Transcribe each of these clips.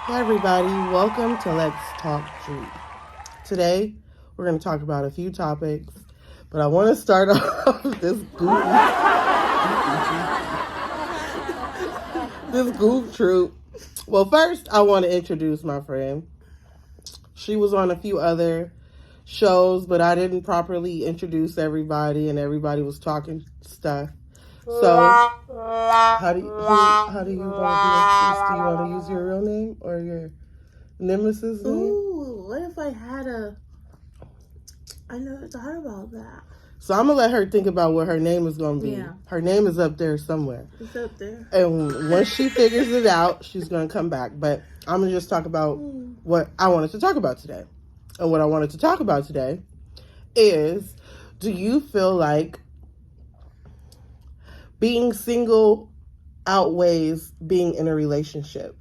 Hey everybody, welcome to Let's Talk Truth. Today, we're going to talk about a few topics, but I want to start off this goof troop. Well, first, I want to introduce my friend. She was on a few other shows, but I didn't properly introduce everybody, and everybody was talking stuff. So, how do you want to be introduced? Do you want to use your real name or your nemesis name? Ooh, what if I had I never thought about that. So I'm gonna let her think about what her name is gonna be. Yeah. Her name is up there somewhere. It's up there. And once she figures it out, she's gonna come back. But I'm gonna just talk about what I wanted to talk about today. And what I wanted to talk about today is, do you feel like being single outweighs being in a relationship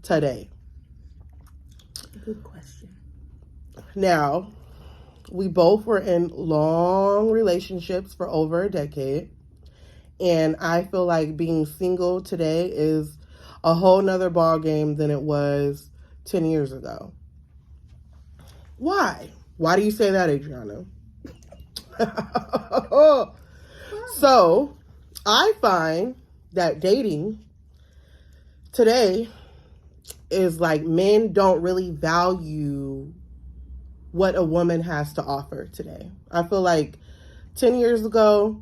today? Good question. Now, we both were in long relationships for over a decade. And I feel like being single today is a whole nother ball game than it was 10 years ago. Why? Why do you say that, Adriana? So, I find that dating today is like men don't really value what a woman has to offer today. I feel like 10 years ago,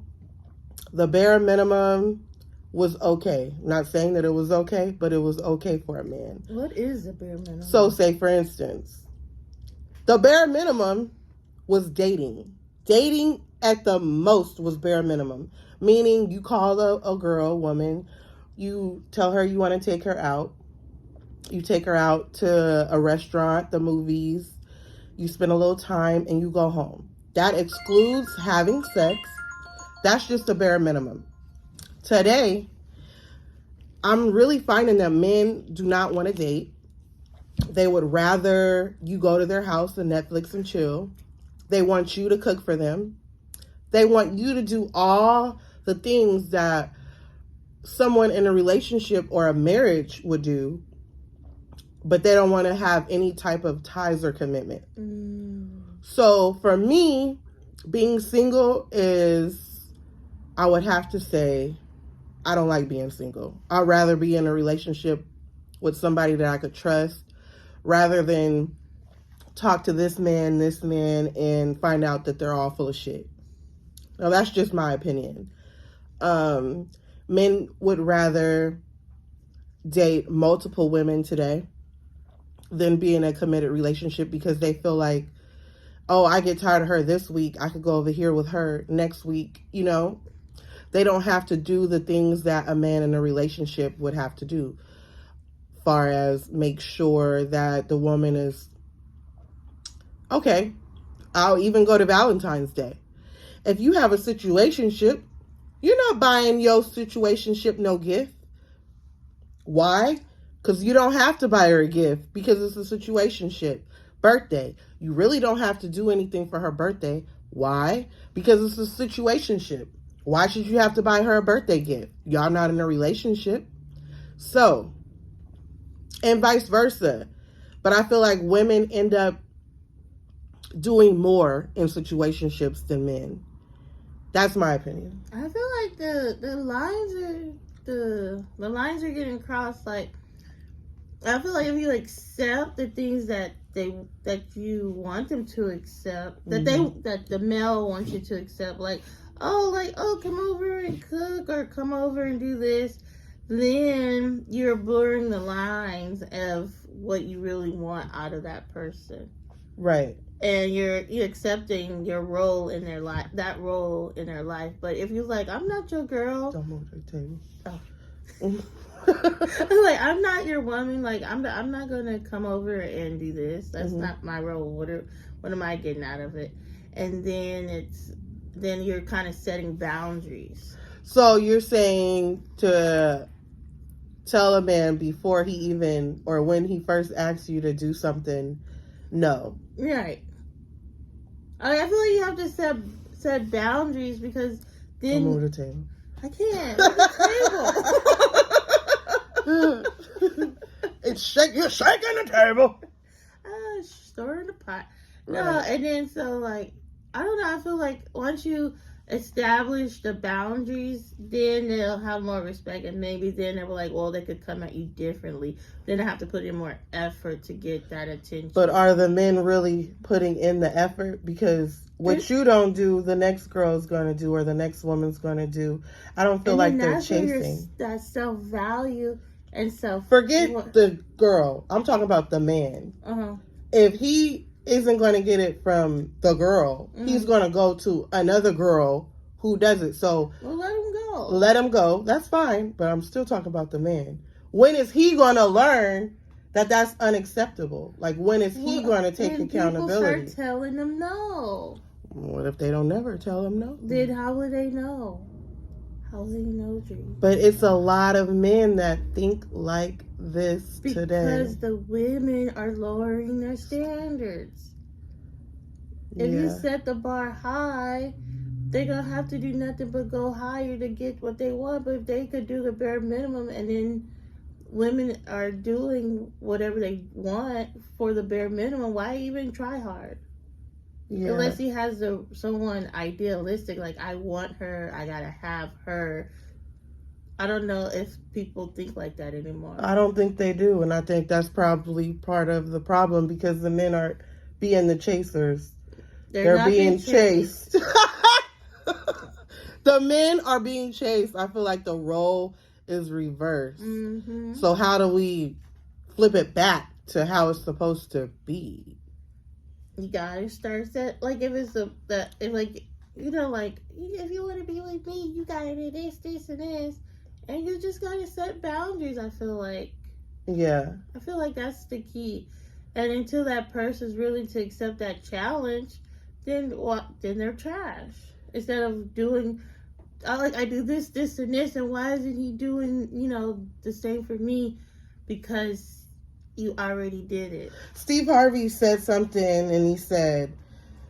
the bare minimum was okay. Not saying that it was okay, but it was okay for a man. What is the bare minimum? So, say for instance, the bare minimum was dating. Dating at the most was bare minimum. Meaning you call a girl, woman, you tell her you want to take her out. You take her out to a restaurant, the movies. You spend a little time and you go home. That excludes having sex. That's just the bare minimum. Today, I'm really finding that men do not want to date. They would rather you go to their house and Netflix and chill. They want you to cook for them. They want you to do all the things that someone in a relationship or a marriage would do, but they don't want to have any type of ties or commitment. So for me, being single is, I would have to say, I don't like being single. I'd rather be in a relationship with somebody that I could trust rather than talk to this man, and find out that they're all full of shit. Now, that's just my opinion. Men would rather date multiple women today than be in a committed relationship because they feel like, oh, I get tired of her this week, I could go over here with her next week. You know, they don't have to do the things that a man in a relationship would have to do, far as make sure that the woman is okay. I'll even go to Valentine's Day. If you have a situationship, you're not buying your situationship no gift. Why? Because you don't have to buy her a gift because it's a situationship. Birthday. You really don't have to do anything for her birthday. Why? Because it's a situationship. Why should you have to buy her a birthday gift? Y'all not in a relationship. So, and vice versa. But I feel like women end up doing more in situationships than men. That's my opinion. I feel like the lines are getting crossed. Like, I feel like if you accept the things that you want them to accept, that the male wants you to accept, like come over and cook or come over and do this, then you're blurring the lines of what you really want out of that person. Right. And you're accepting your role in their life, that role in their life. But if you're like, I'm not your girl. Don't move the table. Oh. Like, I'm not your woman. Like, I'm not gonna come over and do this. That's not my role. What am I getting out of it? And then you're kind of setting boundaries. So you're saying to tell a man before he even, or when he first asks you to do something, no. Right. I feel like you have to set boundaries because then... Don't move the table. I can't. The table. You're shaking the table. Stirring the pot. No, Right. and then so like I don't know. I feel like once you establish the boundaries, then they'll have more respect, and maybe then they'll be like, well, they could come at you differently. Then they have to put in more effort to get that attention. But are the men really putting in the effort? Because what you don't do, the next girl's going to do, or the next woman's going to do. I don't feel like they're chasing. That self-value and self. Forget the girl. I'm talking about the man. Uh-huh. If he isn't going to get it from the girl, he's going to go to another girl who does it. So well, let him go. Let him go. That's fine. But I'm still talking about the man. When is he going to learn that that's unacceptable? Like, when is he going to take accountability? People start telling them no. What if they don't never tell him no? Then how would they know? How would they know, Dream? But it's a lot of men that think like this today. Because the women are lowering their standards. If you set the bar high, they're going to have to do nothing but go higher to get what they want. But if they could do the bare minimum, and then women are doing whatever they want for the bare minimum, why even try hard? Yeah. Unless he has someone idealistic, like, I want her, I gotta have her. I don't know if people think like that anymore. I don't think they do, and I think that's probably part of the problem, because the men aren't being the chasers. They're being chased. The men are being chased. I feel like the role is reversed. Mm-hmm. So how do we flip it back to how it's supposed to be? You gotta start that, like, if it's if you want to be with me, you gotta do this, this, and this, and you just gotta set boundaries. I feel like that's the key. And until that person's willing to accept that challenge, then they're trash. Instead of doing, I do this, this, and this, and why isn't he doing, the same for me? Because you already did it. Steve Harvey said something, and he said,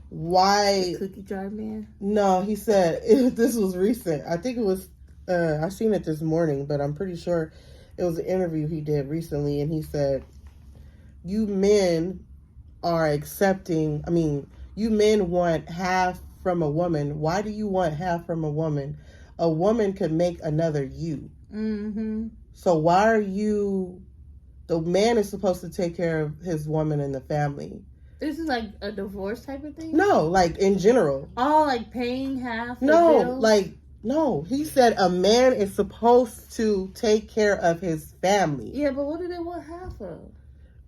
why... The cookie jar man? No, he said, this was recent. I think it was, I seen it this morning, but I'm pretty sure it was an interview he did recently, and he said, you men want half from a woman. Why do you want half from a woman? A woman could make another you. Mm-hmm. So why are you... The man is supposed to take care of his woman and the family. This is like a divorce type of thing? No, like in general. Oh, like paying half? No, he said a man is supposed to take care of his family. Yeah, but what do they want half of?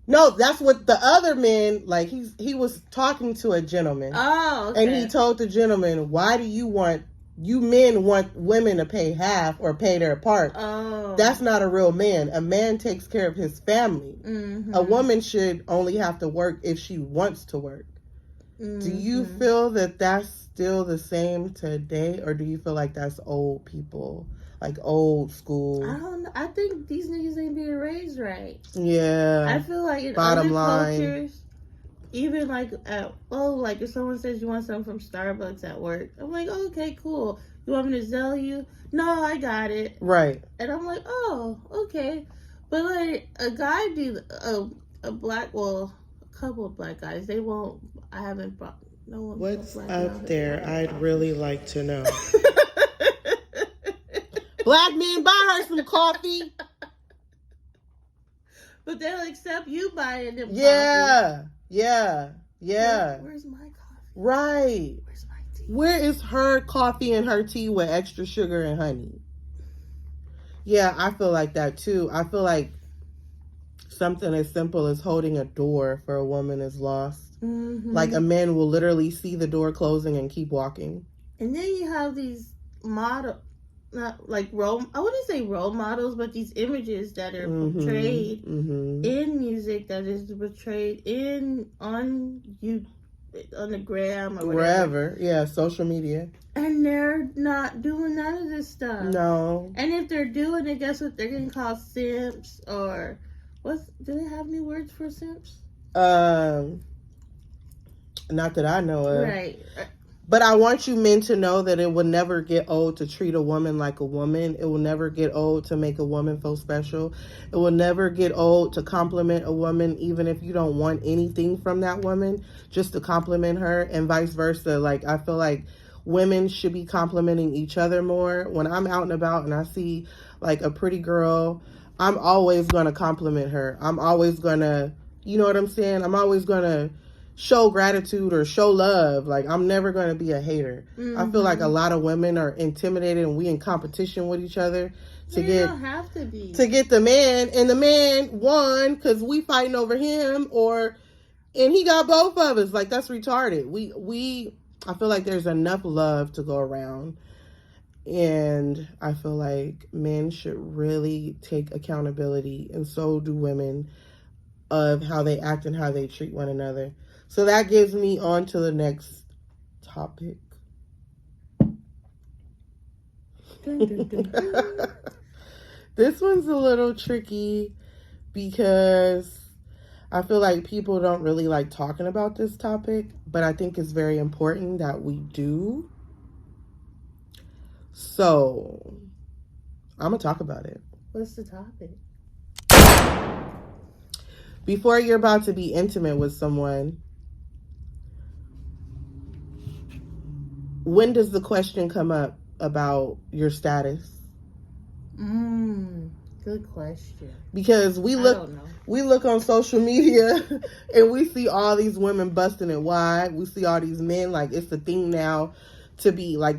No, that's what the other men, like, he was talking to a gentleman. Oh, okay. And he told the gentleman, why do you men want women to pay half or pay their part? Oh. That's not a real man. A man takes care of his family. Mm-hmm. A woman should only have to work if she wants to work. Mm-hmm. Do you feel that that's still the same today, or do you feel like that's old people, like old school? I don't know. I think these niggas ain't being raised right. Yeah. I feel like in other cultures, even like if someone says you want something from Starbucks at work, I'm like, oh, okay, cool. You want me to sell you? No, I got it. Right. And I'm like, oh, okay. But like a guy a couple of black guys, they won't. I haven't brought no one. What's up there? I'd really like to know. Black men, buy her some coffee. But they'll accept you buying them. Yeah. Where's my coffee? Right. Where's my tea? Where is her coffee and her tea with extra sugar and honey? Yeah, I feel like that too. I feel like something as simple as holding a door for a woman is lost. Mm-hmm. Like a man will literally see the door closing and keep walking. And then you have these I wouldn't say role models, but these images that are portrayed in music, that is portrayed on the gram or wherever. Yeah, social media. And they're not doing none of this stuff. No. And if they're doing it, guess what? They're getting called simps, or do they have any words for simps? Not that I know of. Right. But I want you men to know that it will never get old to treat a woman like a woman. It will never get old to make a woman feel special. It will never get old to compliment a woman, even if you don't want anything from that woman, just to compliment her, and vice versa. Like, I feel like women should be complimenting each other more. When I'm out and about and I see like a pretty girl, I'm always going to compliment her. I'm always going to, you know what I'm saying? I'm always going to show gratitude or show love. Like, I'm never going to be a hater. I feel like a lot of women are intimidated and we in competition with each other don't have to be. to get the man, and the man won because we fighting over him, and he got both of us. Like, that's retarded. I feel like there's enough love to go around, and I feel like men should really take accountability, and so do women, of how they act and how they treat one another. So that gives me on to the next topic. This one's a little tricky because I feel like people don't really like talking about this topic, but I think it's very important that we do. So I'm going to talk about it. What's the topic? Before you're about to be intimate with someone, when does the question come up about your status? Good question. Because we look on social media and we see all these women busting it wide. We see all these men, like, it's the thing now to be like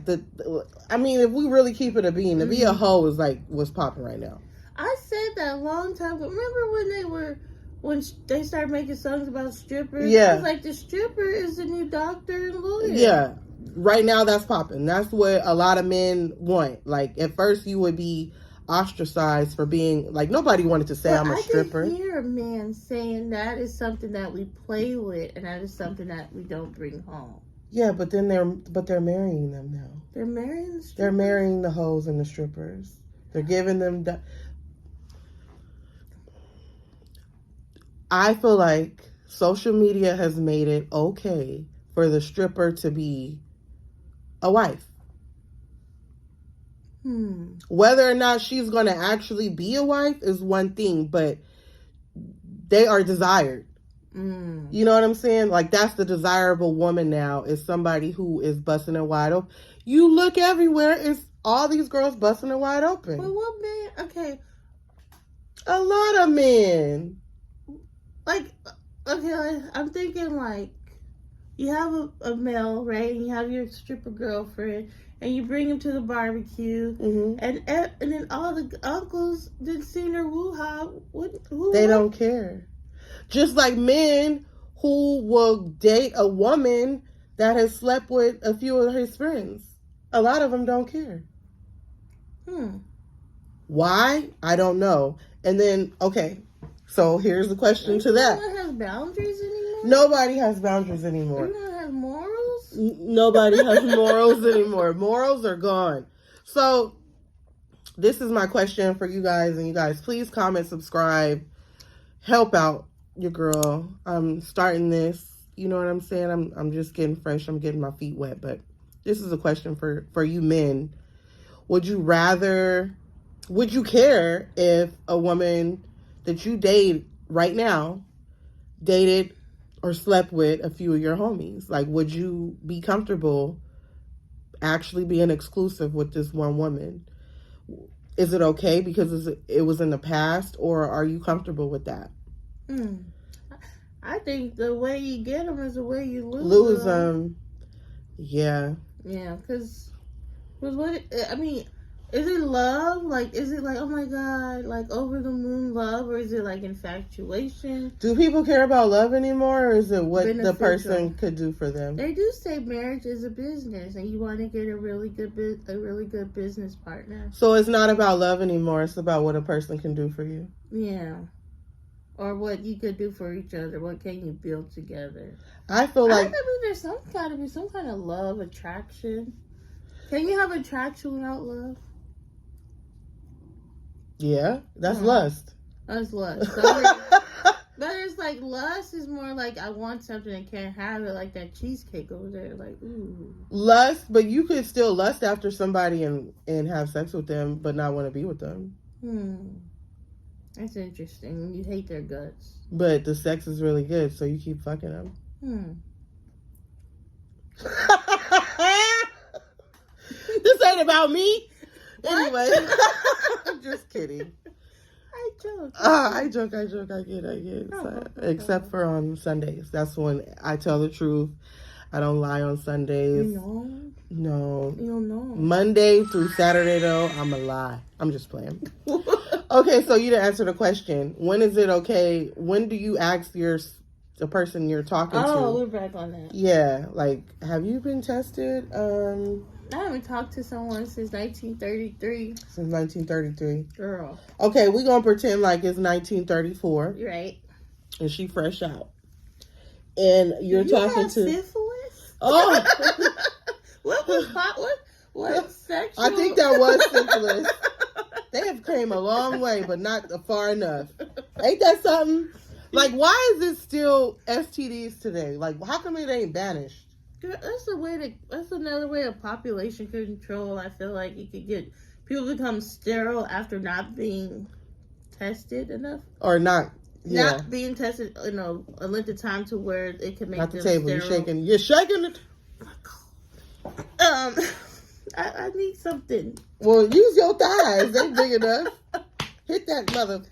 I mean, if we really keep it a bean, to be a hoe is like what's popping right now. I said that a long time ago. Remember when they started making songs about strippers? Yeah. I was like, the stripper is the new doctor and lawyer. Yeah. Right now that's popping. That's what a lot of men want. Like, at first you would be ostracized for being, like, nobody wanted to say I'm a stripper. I did hear a man saying that is something that we play with and that is something that we don't bring home. Yeah, but then they're marrying them now. They're marrying the strippers? They're marrying the hoes and the strippers. They're giving them I feel like social media has made it okay for the stripper to be a wife. Whether or not she's going to actually be a wife is one thing, but they are desired. You know what I'm saying? Like, that's the desirable woman now, is somebody who is busting it wide open. You look everywhere, it's all these girls busting it wide open. But what man? Okay. A lot of men. Like, okay, I'm thinking, like, you have a male, right? And you have your stripper girlfriend, and you bring him to the barbecue, and then all the uncles didn't see her woo-ha. They don't care. Just like men who will date a woman that has slept with a few of his friends. A lot of them don't care. Why? I don't know. And then, okay, so here's the question to that. Nobody has boundaries anymore? Nobody has boundaries anymore. Everyone has morals? Nobody has morals anymore. Morals are gone. So this is my question for you guys, and you guys, please comment, subscribe, help out your girl. I'm starting this, you know what I'm saying? I'm just getting fresh. I'm getting my feet wet, but this is a question for you men. Would you care if a woman that you date right now dated or slept with a few of your homies? Like, would you be comfortable actually being exclusive with this one woman? Is it okay because it was in the past, or are you comfortable with that? I think the way you get them is the way you lose them. Yeah. Yeah, because what, I mean, is it love? Like, is it like, oh my God, like over the moon love, or is it like infatuation? Do people care about love anymore, or is it what the person could do for them? They do say marriage is a business, and you want to get a really good business partner. So it's not about love anymore. It's about what a person can do for you. Yeah. Or what you could do for each other. What can you build together? I feel like there's got to be some kind of love attraction. Can you have attraction without love? Yeah, that's lust. That's lust. But it's like lust is more like I want something and can't have it, like that cheesecake over there. Like, ooh. Lust, but you could still lust after somebody and have sex with them, but not want to be with them. That's interesting. You hate their guts. But the sex is really good, so you keep fucking them. This ain't about me. Anyway, I'm just kidding. I joke. I joke. I get. Except for on Sundays. That's when I tell the truth. I don't lie on Sundays. No. No. You don't know. Monday through Saturday, though, I'm a lie. I'm just playing. Okay, so you didn't answer the question. When is it okay? When do you ask the person you're talking to? Oh, we're back on that. Yeah, like, have you been tested? I haven't talked to someone since 1933. Since 1933. Girl. Okay, we're going to pretend like it's 1934. Right. And she fresh out. And you're talking to... syphilis? Oh! What was hot? What sexual? I think that was syphilis. They have came a long way, but not far enough. Ain't that something? Like, why is it still STDs today? Like, how come it ain't banished? That's another way of population control. I feel like you could get people become sterile after not being tested enough, or not being tested. A length of time to where it can make at the them table. sterile. You're shaking it. I need something. Well, use your thighs. They big enough. Hit that mother.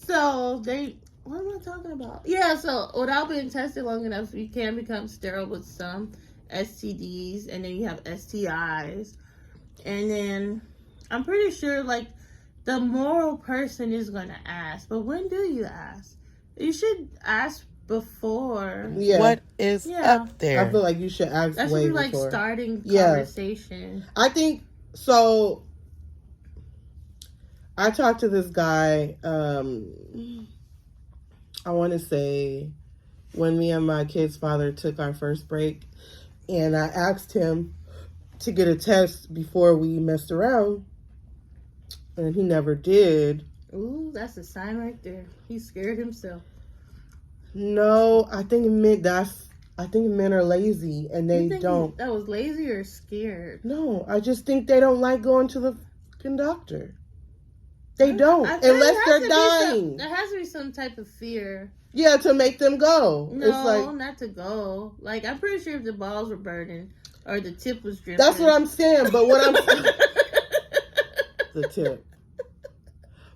So what am I talking about? Yeah. So without being tested long enough, you can become sterile with some STDs, and then you have STIs, and then I'm pretty sure like the moral person is gonna ask, but when do you ask? You should ask before. Yeah. What is up there? I feel like you should ask That should way be like before. starting conversation. I think so. I talked to this guy. I want to say when me and my kid's father took our first break. And I asked him to get a test before we messed around. And he never did. Ooh, that's a sign right there. He scared himself. No, I think men are lazy and they don't. That was lazy or scared? No, I just think they don't like going to the fucking doctor. They don't. Unless they're dying. There has to be some type of fear. Yeah, to make them go. No, it's like, not to go. Like, I'm pretty sure if the balls were burning or the tip was dripping. that's what I'm saying. But what I'm the tip.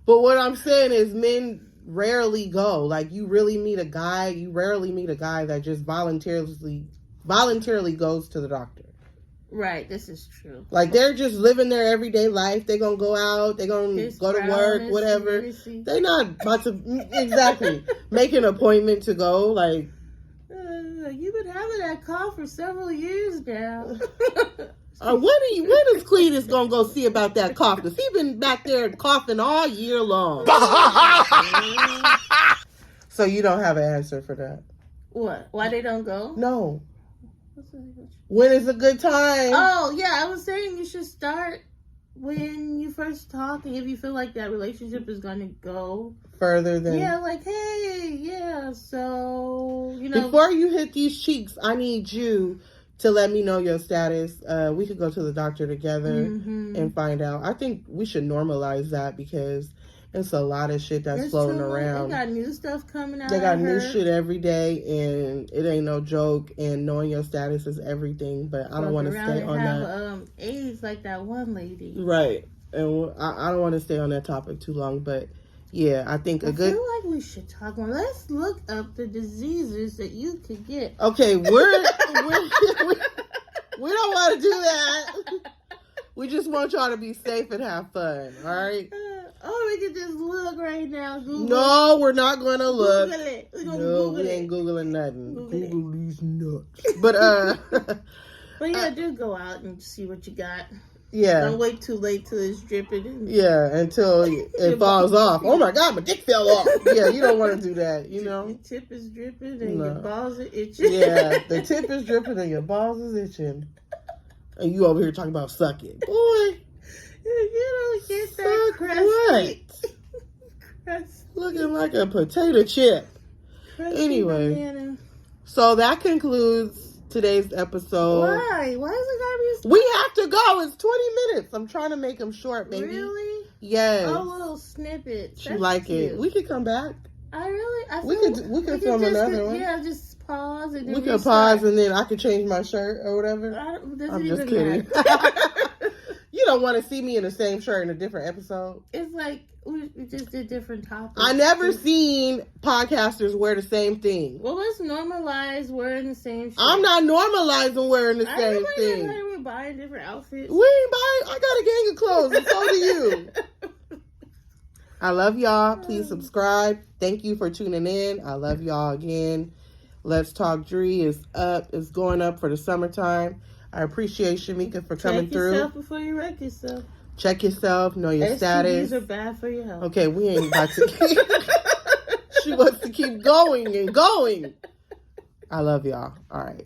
But what I'm saying is men rarely go. Like, you rarely meet a guy that just voluntarily goes to the doctor. Right, this is true. Like, they're just living their everyday life. They're going to go out. They're going to go to work, whatever. They're not about to, exactly, make an appointment to go. Like, you've been having that cough for several years now. when is Cletus going to go see about that cough? Because he's been back there coughing all year long. So you don't have an answer for that? What? Why they don't go? No. When is a good time? Oh, yeah, I was saying you should start when you first talk, and if you feel like that relationship is going to go further than... Yeah, like, hey, yeah, so, Before you hit these cheeks, I need you to let me know your status. We could go to the doctor together and find out. I think we should normalize that because it's a lot of shit that's floating around. They got new stuff coming out. They got new shit every day, and it ain't no joke. And knowing your status is everything. But I don't want to stay on that. AIDS like that one lady. Right, and I don't want to stay on that topic too long. But yeah, I think I feel like we should talk more. Let's look up the diseases that you could get. Okay, we don't want to do that. We just want y'all to be safe and have fun. All right. We can just look right now. Google. No, we're not going to look. Google it. We ain't Googling nothing. Google these nuts. But but yeah, do go out and see what you got. Yeah. Don't wait too late till it's dripping. Yeah, until it falls off. Oh my God, my dick fell off. Yeah, you don't want to do that, Your tip is dripping and your balls are itching. Yeah, the tip is dripping and your balls is itching. And you over here talking about suck it. Boy. You don't get that crust. What? Crust. Looking like a potato chip. Crunchy Anyway. banana. So that concludes today's episode. Why? Why is it gotta be We have to go. It's 20 minutes. I'm trying to make them short, baby. Really? Yes. Oh, little snippets. You like it. We could come back. We could film another one. Yeah, just pause and then We could restart. pause and then I could change my shirt or whatever. I'm just kidding. You don't want to see me in the same shirt in a different episode. It's like we just did different topics. I never seen podcasters wear the same thing. Well, let's normalize wearing the same shirt. I'm not normalizing wearing the same thing. We're buying different outfits. We ain't buying. I got a gang of clothes, and so do you. I love y'all. Please subscribe. Thank you for tuning in. I love y'all again. Let's Talk Dree is up. It's going up for the summertime. I appreciate Shamika for coming through. Check yourself before you wreck yourself. Check yourself. Know your status. STDs are bad for your health. Okay, we ain't about to keep. She wants to keep going and going. I love y'all. All right.